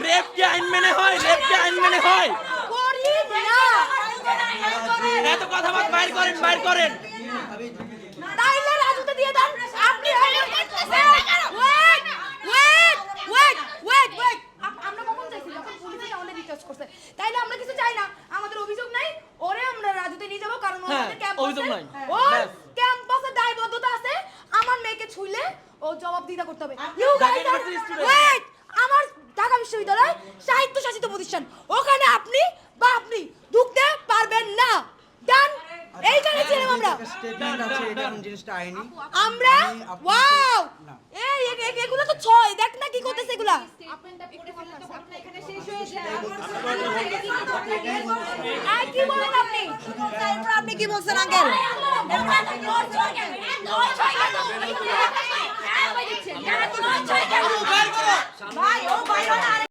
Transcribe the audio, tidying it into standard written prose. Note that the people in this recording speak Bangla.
রেপ কি আইন মেনে হয়? রেপ কি আইন মেনে হয়? করি না। এত কথা বাদ বাইর করেন, বাইর করেন। তাইলে রাজুতে দিয়ে দেন। আপনি wait wait wait wait wait আমরা কখন চাইছি? যখন পুলিশ এসে আমাদের রিকোয়েস্ট করছে। তাইলে আমরা কিছু চাই না। আমাদের অভিযোগ নাই। ওরে আমরা রাজুতে নিয়ে যাব কারণ আমাদের ক্যাম্পাসে অভিযোগ নাই। ওর ক্যাম্পাসে দায়বদ্ধতা আছে। আমার মেয়েকে ছুইলে ও জবাবদিহিতা করতে হবে। ইউ গাইস আর ওয়েট। আমার ঢাকা বিশ্ববিদ্যালয় সাহিত্য শাসিত প্রতিষ্ঠান। ওখানে আপনি ঢুকতে পারবেন না। ডান। এইখানে ছিলাম আমরা। স্টেটমেন্ট আছে এটা কোন জিনিসটা আইনি আমরা ওয়াও এই এগুলো তো ছয় দেখ না কি করতেছে এগুলা স্টেটমেন্টটা পড়ে ফেললে তো ঘটনা এখানে শেষ হয়ে যায়। আর কি বলেন আপনি এরপর আপনি কি বলছেন আঙ্কেল? ভাই ও ভাই